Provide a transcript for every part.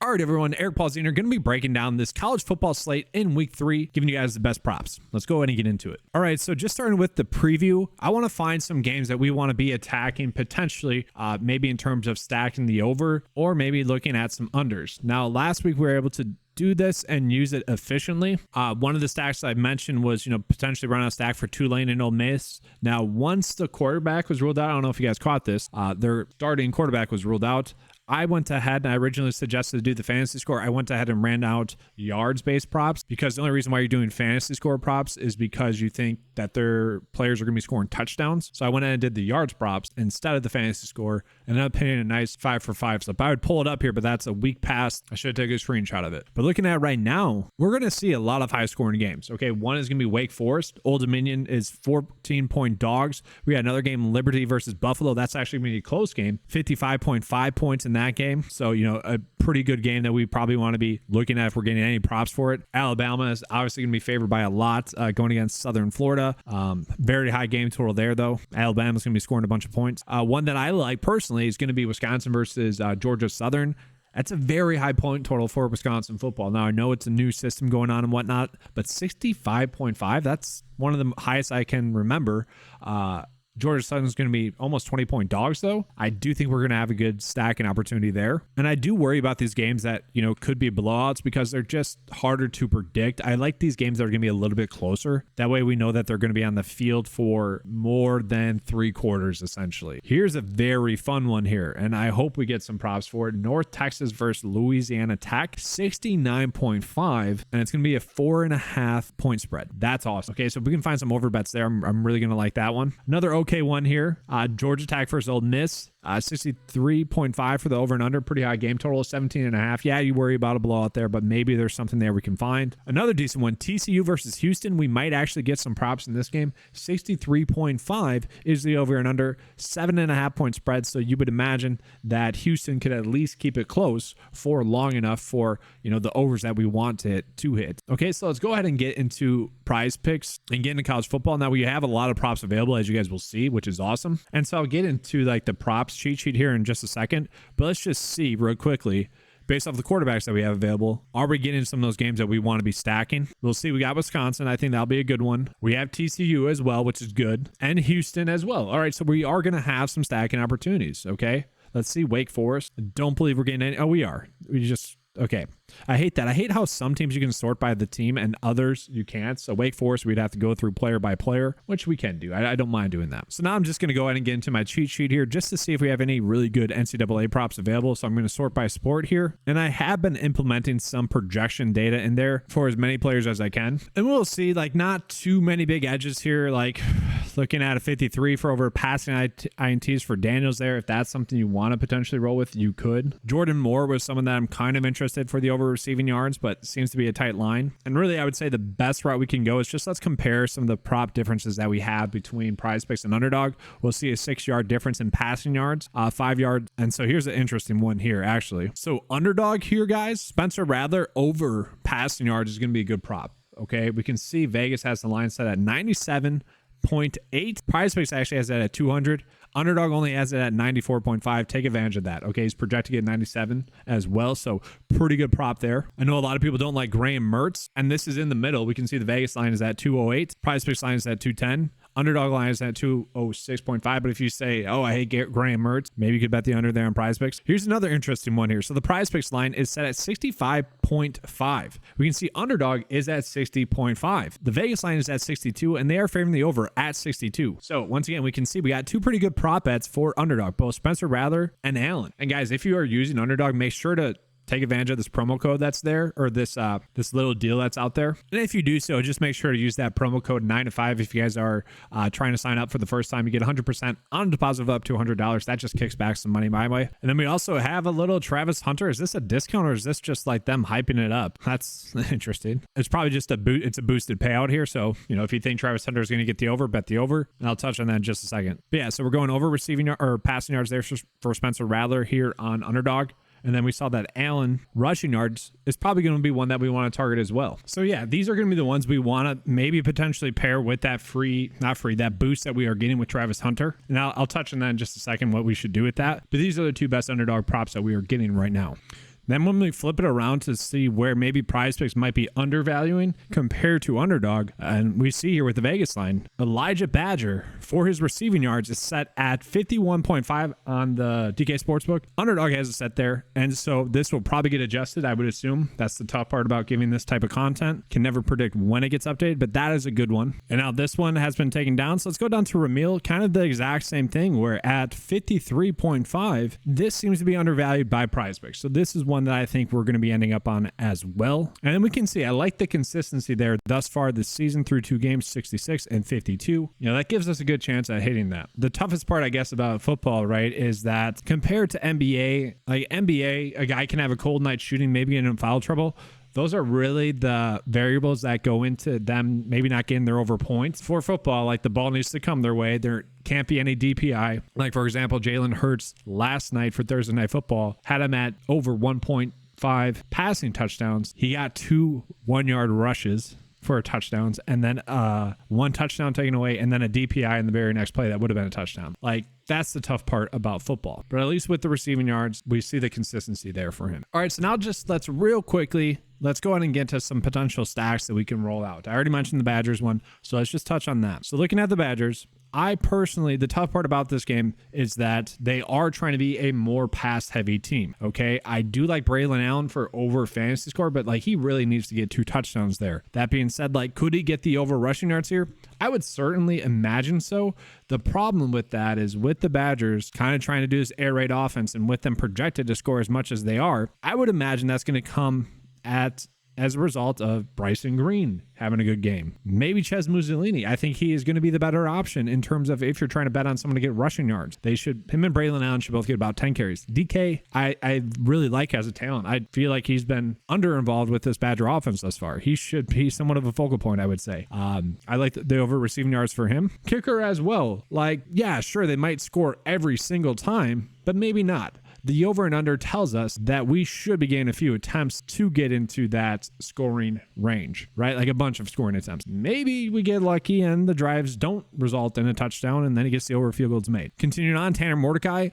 All right, everyone, Eric Polzin are going to be breaking down this college football slate in week 3, giving you guys the best props. Let's go ahead and get into it. All right, so just starting with the preview, I want to find some games that we want to be attacking potentially, maybe in terms of stacking the over or maybe looking at some unders. Now, last week we were able to do this and use it efficiently. One of the stacks I mentioned was, potentially run a stack for Tulane and Ole Miss. Now, once the quarterback was ruled out, I don't know if you guys caught this, their starting quarterback was ruled out. I went ahead and I originally suggested to do the fantasy score. I went ahead and ran out yards-based props because the only reason why you're doing fantasy score props is because you think that their players are going to be scoring touchdowns. So I went ahead and did the yards props instead of the fantasy score and ended up hitting a nice 5-for-5 slip. I would pull it up here, but that's a week past. I should take a screenshot of it. But looking at it right now, we're going to see a lot of high-scoring games. Okay, one is going to be Wake Forest. Old Dominion is 14-point dogs. We got another game, Liberty versus Buffalo. That's actually going to be a close game. 55.5 points in that game. So, a pretty good game that we probably want to be looking at if we're getting any props for it. Alabama is obviously going to be favored by a lot going against Southern Florida. Very high game total there, though. Alabama's going to be scoring a bunch of points. One that I like personally is going to be Wisconsin versus Georgia Southern. That's a very high point total for Wisconsin football. Now, I know it's a new system going on and whatnot, but 65.5, that's one of the highest I can remember. Georgia Southern's going to be almost 20-point dogs, though. I do think we're going to have a good stacking opportunity there. And I do worry about these games that, could be blowouts because they're just harder to predict. I like these games that are going to be a little bit closer. That way we know that they're going to be on the field for more than 3 quarters, essentially. Here's a very fun one here, and I hope we get some props for it. North Texas versus Louisiana Tech, 69.5, and it's going to be a 4.5 point spread. That's awesome. Okay, so if we can find some over bets there, I'm really going to like that one. Another okay one here, Georgia Tech versus Ole Miss, 63.5 for the over and under. Pretty high game total, 17.5. Yeah, you worry about a blowout there, but maybe there's something there we can find. Another decent one, TCU versus Houston. We might actually get some props in this game. 63.5 is the over and under, 7.5 point spread. So you would imagine that Houston could at least keep it close for long enough for, the overs that we want to hit. Okay, so let's go ahead and get into prize picks and get into college football. Now we have a lot of props available, as you guys will see, which is awesome. And so I'll get into the props cheat sheet here in just a second, but let's just see real quickly, based off the quarterbacks that we have available, are we getting some of those games that we want to be stacking? We'll see. We got Wisconsin. I think that'll be a good one. We have TCU as well, which is good, and Houston as well. All right, so we are going to have some stacking opportunities, okay? Let's see. Wake Forest. Don't believe we're getting any. Oh, we are. Okay. I hate that. I hate how some teams you can sort by the team and others you can't. So Wake Forest, we'd have to go through player by player, which we can do. I don't mind doing that. So now I'm just going to go ahead and get into my cheat sheet here just to see if we have any really good NCAA props available. So I'm going to sort by sport here. And I have been implementing some projection data in there for as many players as I can. And we'll see, not too many big edges here, looking at a 53 for over passing INTs for Daniels there. If that's something you want to potentially roll with, you could. Jordan Moore was someone that I'm kind of interested for the over receiving yards, but seems to be a tight line. And really, I would say the best route we can go is just let's compare some of the prop differences that we have between PrizePicks and Underdog. We'll see a 6-yard difference in passing yards, 5 yards. And so here's an interesting one here, actually. So Underdog here, guys, Spencer Rattler over passing yards is going to be a good prop. Okay, we can see Vegas has the line set at 97.8. PrizePicks actually has that at 200. Underdog only has it at 94.5. Take advantage of that. Okay, he's projecting at 97 as well, so pretty good prop there. I know a lot of people don't like Graham Mertz, and this is in the middle. We can see the Vegas line is at 208. PrizePicks line is at 210. Underdog line is at 206.5. But if you say, oh, I hate Graham Mertz, maybe you could bet the under there on PrizePicks. Here's another interesting one here. So the PrizePicks line is set at 65.5. We can see Underdog is at 60.5. The Vegas line is at 62, and they are favoring the over at 62. So once again, we can see we got 2 pretty good prop bets for Underdog, both Spencer Rattler and Allen. And guys, if you are using Underdog, make sure to take advantage of this promo code that's there, or this little deal that's out there. And if you do so, just make sure to use that promo code 9to5 if you guys are trying to sign up for the first time. You get 100% on a deposit of up to $100. That just kicks back some money my way. And then we also have a little Travis Hunter. Is this a discount or is this just them hyping it up? That's interesting. It's probably just it's a boosted payout here. So, if you think Travis Hunter is going to get the over, bet the over. And I'll touch on that in just a second. But yeah, so we're going over receiving or passing yards there for Spencer Rattler here on Underdog. And then we saw that Allen rushing yards is probably going to be one that we want to target as well. So yeah, these are going to be the ones we want to maybe potentially pair with that that boost that we are getting with Travis Hunter. And I'll touch on that in just a second, what we should do with that. But these are the 2 best Underdog props that we are getting right now. Then when we flip it around to see where maybe PrizePicks might be undervaluing compared to Underdog, and we see here with the Vegas line, Elijah Badger for his receiving yards is set at 51.5 on the DK Sportsbook. Underdog has it set there, and so this will probably get adjusted, I would assume. That's the tough part about giving this type of content. Can never predict when it gets updated, but that is a good one. And now this one has been taken down, so let's go down to Ramil. Kind of the exact same thing, where at 53.5, this seems to be undervalued by PrizePicks. So this is one that I think we're going to be ending up on as well. And then we can see, I like the consistency there thus far this season through 2 games, 66 and 52. That gives us a good chance at hitting that. The toughest part, I guess, about football, right, is that compared to NBA, like NBA, a guy can have a cold night shooting, maybe get in foul trouble. Those are really the variables that go into them maybe not getting their over points. For football, like the ball needs to come their way. There can't be any DPI. Like, for example, Jalen Hurts last night for Thursday Night Football had him at over 1.5 passing touchdowns. He got 2 1-yard rushes for touchdowns, and then 1 touchdown taken away, and then a DPI in the very next play that would have been a touchdown. Like, that's the tough part about football. But at least with the receiving yards, we see the consistency there for him. All right, so now let's real quickly, let's go ahead and get to some potential stacks that we can roll out. I already mentioned the Badgers one, so let's just touch on that. So looking at the Badgers, I personally, the tough part about this game is that they are trying to be a more pass-heavy team, okay? I do like Braylon Allen for over fantasy score, but like he really needs to get 2 touchdowns there. That being said, like could he get the over rushing yards here? I would certainly imagine so. The problem with that is with the Badgers kind of trying to do this air raid offense and with them projected to score as much as they are, I would imagine that's going to come as a result of Bryson Green having a good game. Maybe Ches Mussolini. I think he is going to be the better option in terms of if you're trying to bet on someone to get rushing yards. Him and Braylon Allen should both get about 10 carries. DK, I really like as a talent. I feel like he's been under-involved with this Badger offense thus far. He should be somewhat of a focal point, I would say. I like the over receiving yards for him. Kicker as well. Like, yeah, sure, they might score every single time, but maybe not. The over and under tells us that we should be getting a few attempts to get into that scoring range, right? Like a bunch of scoring attempts. Maybe we get lucky and the drives don't result in a touchdown and then he gets the over field goals made. Continuing on, Tanner Mordecai,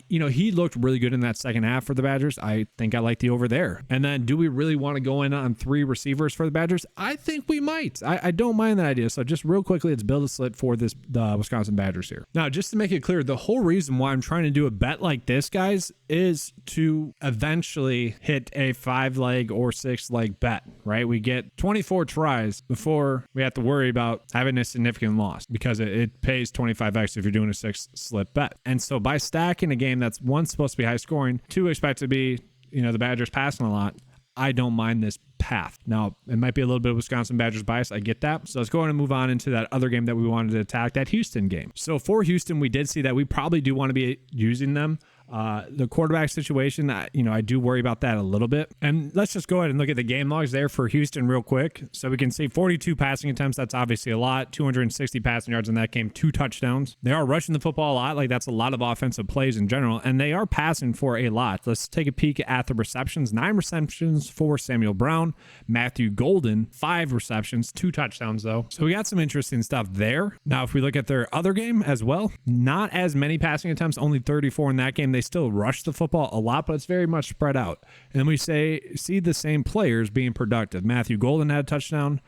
he looked really good in that second half for the Badgers. I think I like the over there. And then do we really want to go in on 3 receivers for the Badgers? I think we might. I don't mind that idea. So just real quickly, let's build a slate for the Wisconsin Badgers here. Now, just to make it clear, the whole reason why I'm trying to do a bet like this, guys, is to eventually hit a 5-leg or 6-leg bet, right? We get 24 tries before we have to worry about having a significant loss because it pays 25x if you're doing a 6-slip bet. And so by stacking a game that's 1, supposed to be high scoring, 2, expect to be, the Badgers passing a lot, I don't mind this path. Now, it might be a little bit of Wisconsin Badgers bias. I get that. So let's go ahead and move on into that other game that we wanted to attack, that Houston game. So for Houston, we did see that we probably do want to be using them. The quarterback situation, I do worry about that a little bit. And let's just go ahead and look at the game logs there for Houston real quick. So we can see 42 passing attempts. That's obviously a lot. 260 passing yards in that game, 2 touchdowns. They are rushing the football a lot. Like that's a lot of offensive plays in general. And they are passing for a lot. Let's take a peek at the receptions. 9 receptions for Samuel Brown. Matthew Golden, 5 receptions, 2 touchdowns though. So we got some interesting stuff there. Now, if we look at their other game as well, not as many passing attempts, only 34 in that game. They still rush the football a lot, but it's very much spread out. And we see the same players being productive. Matthew Golden had a touchdown.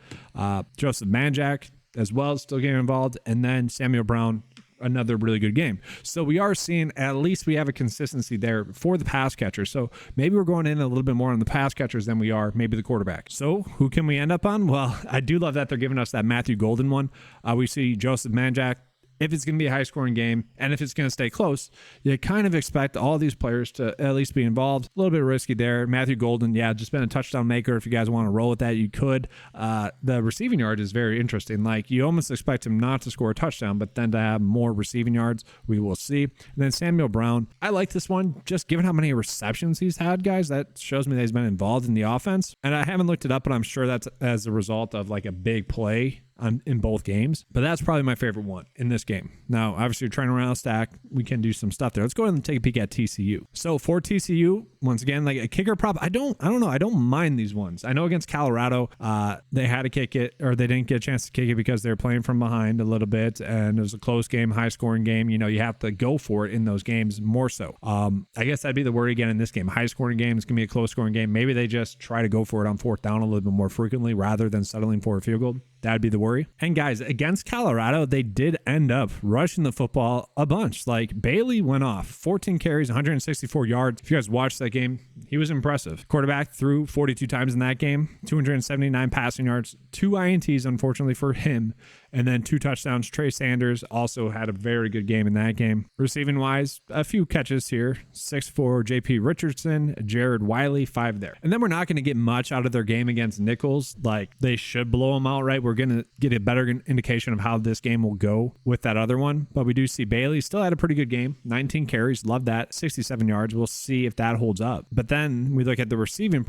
Joseph Manjack as well, still getting involved. And then Samuel Brown, another really good game. So we are seeing, at least we have a consistency there for the pass catchers. So maybe we're going in a little bit more on the pass catchers than we are maybe the quarterback. So who can we end up on? Well, I do love that they're giving us that Matthew Golden one. We see Joseph Manjack. If it's going to be a high-scoring game and if it's going to stay close, you kind of expect all these players to at least be involved. A little bit risky there. Matthew Golden, just been a touchdown maker. If you guys want to roll with that, you could. The receiving yard is very interesting. Like, you almost expect him not to score a touchdown, but then to have more receiving yards. We will see. And then Samuel Brown. I like this one, just given how many receptions he's had, guys. That shows me that he's been involved in the offense. And I haven't looked it up, but I'm sure that's as a result of like a big play in both games, but that's probably my favorite one in this game. Now, obviously, you're trying to round a stack. We can do some stuff there. Let's go ahead and take a peek at TCU. So for TCU, once again, like a kicker prop, I don't know. I don't mind these ones. I know against Colorado, they had to kick it, or they didn't get a chance to kick it because they were playing from behind a little bit, and it was a close game, high scoring game. You know, you have to go for it in those games more so. I guess that'd be the worry again in this game. High scoring game is going to be a close scoring game. Maybe they just try to go for it on fourth down a little bit more frequently rather than settling for a field goal. That'd be the worry. And guys, against Colorado, they did end up rushing the football a bunch. Like Bailey went off 14 carries, 164 yards. If you guys watched that game, he was impressive. Quarterback threw 42 times in that game, 279 passing yards, 2 INTs, unfortunately for him, and then 2 touchdowns. Trey Sanders also had a very good game in that game. Receiving wise, a few catches here. 6 for JP Richardson, Jared Wiley, 5 there. And then we're not going to get much out of their game against Nichols. Like they should blow them outright. We're going to get a better indication of how this game will go with that other one. But we do see Bailey still had a pretty good game. 19 carries. Love that. 67 yards. We'll see if that holds up. But then we look at the receiving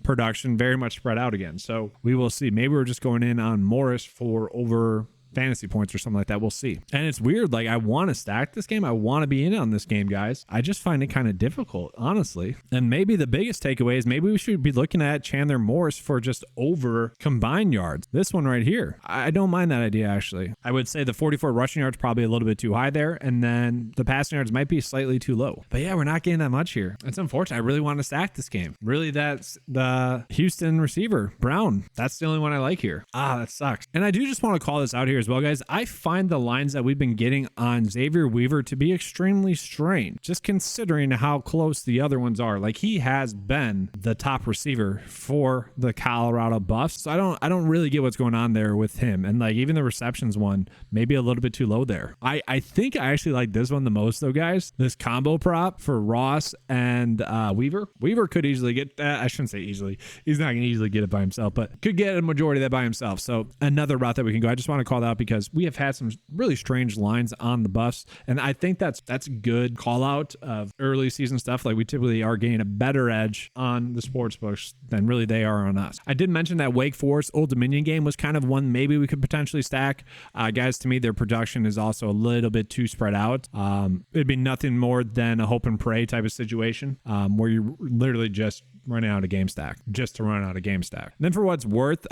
production, very much spread out again. So we will see. Maybe we're just going in on Morris for over fantasy points or something like that. We'll see. And it's weird. Like I want to stack this game. I want to be in on this game, guys. I just find it kind of difficult, honestly. And maybe the biggest takeaway is maybe we should be looking at Chandler Morris for just over combined yards. This one right here. I don't mind that idea, actually. I would say the 44 rushing yards probably a little bit too high there. And then the passing yards might be slightly too low. But yeah, we're not getting that much here. It's unfortunate. I really want to stack this game. Really, that's the Houston receiver, Brown. That's the only one I like here. That sucks. And I do just want to call this out here as well, guys. I find the lines that we've been getting on Xavier Weaver to be extremely strange, just considering how close the other ones are. Like he has been the top receiver for the Colorado Buffs. So I don't really get what's going on there with him. And like even the receptions one, maybe a little bit too low there. I think I actually like this one the most though, guys. This combo prop for Ross and Weaver. Weaver could easily get that. I shouldn't say easily. He's not going to easily get it by himself, but could get a majority of that by himself. So another route that we can go. I just want to call that out because we have had some really strange lines on the Buffs, and I think that's a good call out of early season stuff. Like we typically are getting a better edge on the sports books than really they are on us. I did mention that Wake Forest Old Dominion game was kind of one maybe we could potentially stack. Guys, to me, their production is also a little bit too spread out. It'd be nothing more than a hope and pray type of situation where you're literally just running out a game stack just to run out a game stack. And then for what's worth,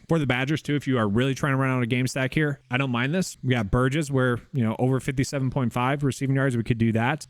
for the Badgers too, if you are really trying to run out a game stack here, I don't mind this. We got Burgess where, over 57.5 receiving yards. We could do that.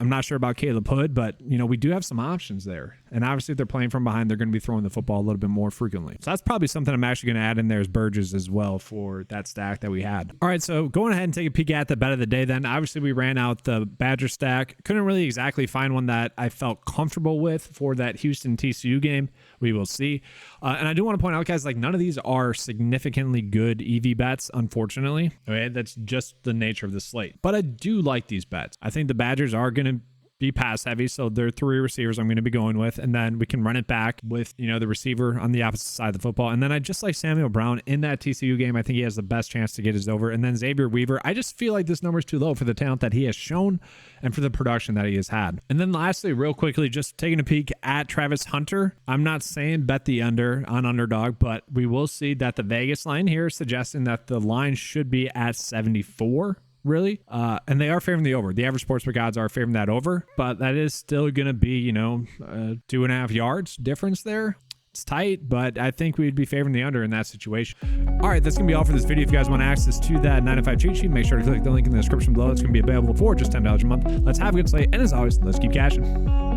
I'm not sure about Caleb Hood, but, we do have some options there. And obviously, if they're playing from behind, they're going to be throwing the football a little bit more frequently. So that's probably something I'm actually going to add in there as Burgess as well for that stack that we had. All right, so going ahead and take a peek at the bet of the day then. Obviously, we ran out the Badger stack. Couldn't really exactly find one that I felt comfortable with for that Houston TCU game. We will see. And I do want to point out, guys, like none of these are significantly good EV bets, unfortunately. Okay, that's just the nature of the slate. But I do like these bets. I think the Badgers are going to be pass heavy, so there are 3 receivers I'm going to be going with, and then we can run it back with the receiver on the opposite side of the football. And then I just like Samuel Brown in that TCU game. I think he has the best chance to get his over. And then Xavier Weaver, I just feel like this number is too low for the talent that he has shown and for the production that he has had. And then lastly, real quickly, just taking a peek at Travis Hunter. I'm not saying bet the under on Underdog, but we will see that the Vegas line here is suggesting that the line should be at 74. Really. And they are favoring the over. The average sportsbook odds are favoring that over, but that is still going to be, 2.5 yards difference there. It's tight, but I think we'd be favoring the under in that situation. All right, that's going to be all for this video. If you guys want access to that 9-to-5 cheat sheet, make sure to click the link in the description below. It's going to be available for just $10 a month. Let's have a good slate. And as always, let's keep cashing.